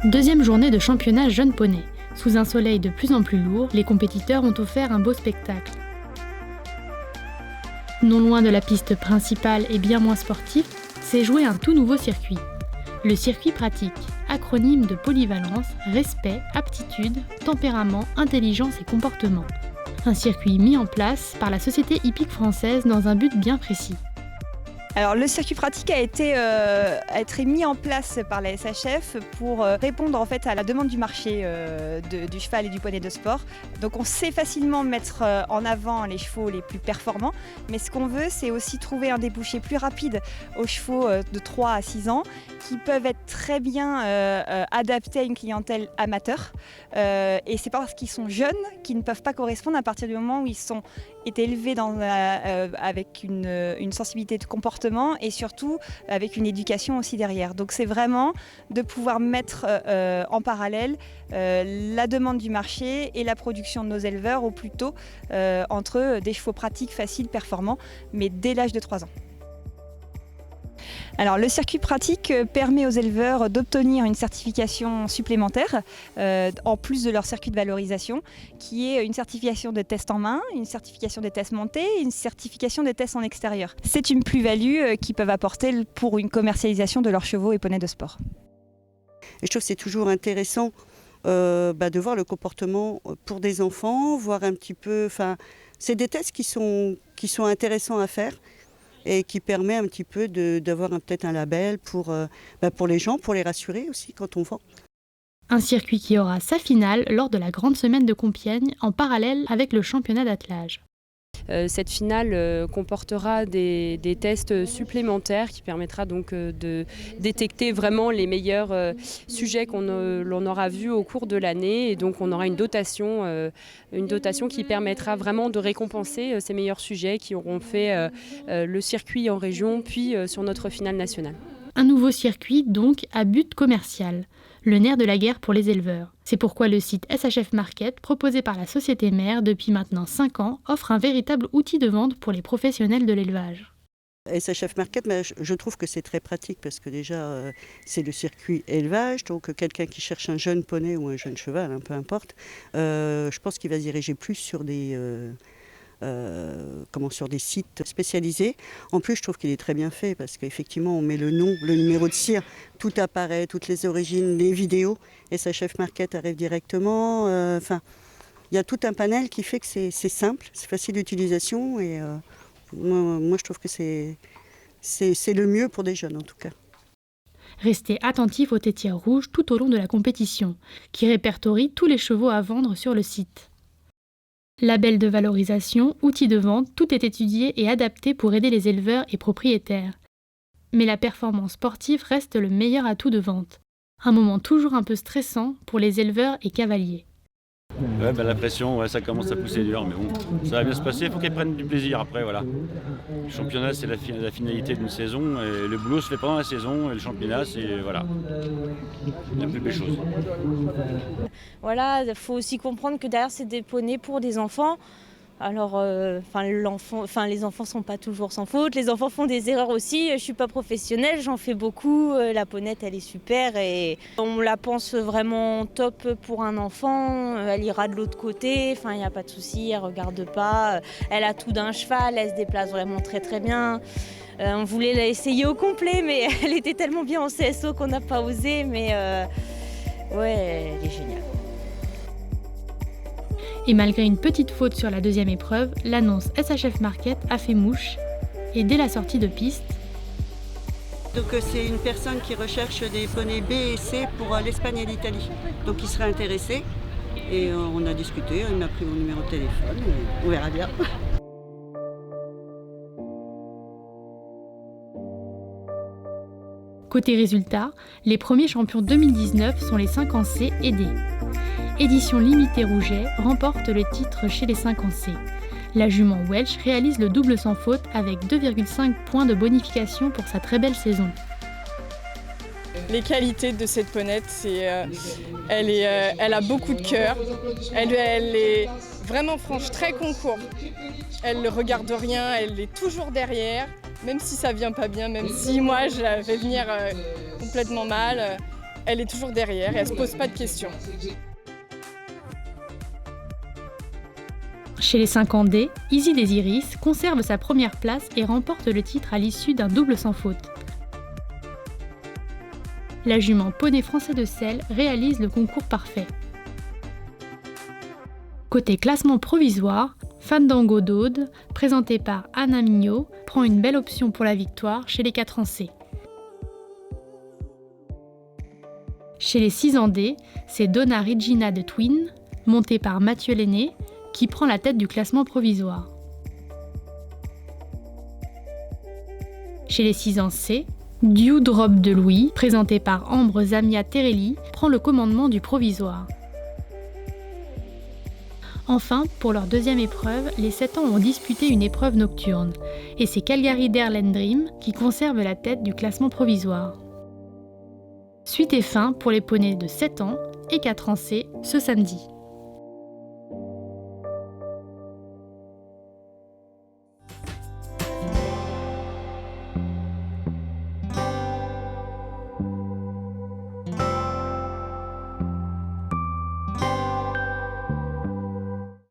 Deuxième journée de championnat jeune poney. Sous un soleil de plus en plus lourd, les compétiteurs ont offert un beau spectacle. Non loin de la piste principale et bien moins sportif, s'est joué un tout nouveau circuit. Le circuit pratique, acronyme de polyvalence, respect, aptitude, tempérament, intelligence et comportement. Un circuit mis en place par la Société hippique française dans un but bien précis. Alors le circuit pratique a été mis en place par la SHF pour répondre en fait à la demande du marché du cheval et du poney de sport. Donc on sait facilement mettre en avant les chevaux les plus performants, mais ce qu'on veut c'est aussi trouver un débouché plus rapide aux chevaux de 3 à 6 ans qui peuvent être très bien adaptés à une clientèle amateur. Et c'est pas parce qu'ils sont jeunes qu'ils ne peuvent pas correspondre à partir du moment où ils sont élevés avec une sensibilité de comportement et surtout avec une éducation aussi derrière. Donc c'est vraiment de pouvoir mettre en parallèle la demande du marché et la production de nos éleveurs au plus tôt entre des chevaux pratiques, faciles, performants, mais dès l'âge de 3 ans. Alors, le circuit pratique permet aux éleveurs d'obtenir une certification supplémentaire en plus de leur circuit de valorisation qui est une certification de test en main, une certification des tests montés et une certification des tests en extérieur. C'est une plus-value qu'ils peuvent apporter pour une commercialisation de leurs chevaux et poneys de sport. Et je trouve que c'est toujours intéressant de voir le comportement pour des enfants, voir un petit peu... C'est des tests qui sont intéressants à faire et qui permet un petit peu d'avoir peut-être un label pour les gens, pour les rassurer aussi quand on vend. Un circuit qui aura sa finale lors de la grande semaine de Compiègne en parallèle avec le championnat d'attelage. Cette finale comportera des tests supplémentaires qui permettra donc de détecter vraiment les meilleurs sujets l'on aura vus au cours de l'année et donc on aura une dotation qui permettra vraiment de récompenser ces meilleurs sujets qui auront fait le circuit en région puis sur notre finale nationale. Un nouveau circuit donc à but commercial, le nerf de la guerre pour les éleveurs. C'est pourquoi le site SHF Market, proposé par la société mère depuis maintenant 5 ans, offre un véritable outil de vente pour les professionnels de l'élevage. SHF Market, je trouve que c'est très pratique parce que déjà c'est le circuit élevage, donc quelqu'un qui cherche un jeune poney ou un jeune cheval, peu importe, je pense qu'il va se diriger plus sur sur des sites spécialisés. En plus, je trouve qu'il est très bien fait parce qu'effectivement, on met le nom, le numéro de cire, tout apparaît, toutes les origines, les vidéos. SHF Market arrive directement. Il y a tout un panel qui fait que c'est simple, c'est facile d'utilisation et moi, je trouve que c'est le mieux pour des jeunes en tout cas. Restez attentifs aux tétières rouges tout au long de la compétition, qui répertorie tous les chevaux à vendre sur le site. Label de valorisation, outils de vente, tout est étudié et adapté pour aider les éleveurs et propriétaires. Mais la performance sportive reste le meilleur atout de vente. Un moment toujours un peu stressant pour les éleveurs et cavaliers. Ouais, la pression, ça commence à pousser dur, mais bon, ça va bien se passer, il faut qu'elles prennent du plaisir après, voilà. Le championnat, c'est la finalité d'une saison, et le boulot se fait pendant la saison, et le championnat, c'est, voilà, la plus belle chose. Voilà, il faut aussi comprendre que derrière, c'est des poneys pour des enfants. Alors, les enfants sont pas toujours sans faute, les enfants font des erreurs aussi. Je suis pas professionnelle, j'en fais beaucoup. La ponette, elle est super et on la pense vraiment top pour un enfant. Elle ira de l'autre côté, il n'y a pas de souci, elle regarde pas. Elle a tout d'un cheval, elle se déplace vraiment très très bien. On voulait la essayer au complet, mais elle était tellement bien en CSO qu'on n'a pas osé. Mais ouais, elle est géniale. Et malgré une petite faute sur la deuxième épreuve, l'annonce SHF Market a fait mouche. Et dès la sortie de piste... Donc c'est une personne qui recherche des poneys B et C pour l'Espagne et l'Italie. Donc il serait intéressé. Et on a discuté, il m'a pris mon numéro de téléphone. Et on verra bien. Côté résultat, les premiers champions 2019 sont les 5 ans C et D. Édition limitée Rouget remporte le titre chez les 5 ans C. La jument Welsh réalise le double sans faute avec 2,5 points de bonification pour sa très belle saison. Les qualités de cette ponette, elle a beaucoup de cœur, elle est vraiment franche, très concours. Elle ne regarde rien, elle est toujours derrière, même si ça vient pas bien, même si moi je la fais venir complètement mal. elle est toujours derrière et elle ne se pose pas de questions. Chez les 5 ans D, Easy Desiris conserve sa première place et remporte le titre à l'issue d'un double sans faute. La jument Poney Français de Selle réalise le concours parfait. Côté classement provisoire, Fandango d'Aude, présenté par Anna Mignot, prend une belle option pour la victoire chez les 4 ans C. Chez les 6 ans D, c'est Donna Regina de Twin, montée par Mathieu Lenné, qui prend la tête du classement provisoire. Chez les 6 ans C, Dewdrop de Louis, présenté par Ambre Zamia Terelli, prend le commandement du provisoire. Enfin, pour leur deuxième épreuve, les 7 ans ont disputé une épreuve nocturne, et c'est Calgary Derland Dream qui conserve la tête du classement provisoire. Suite et fin pour les poneys de 7 ans et 4 ans C ce samedi.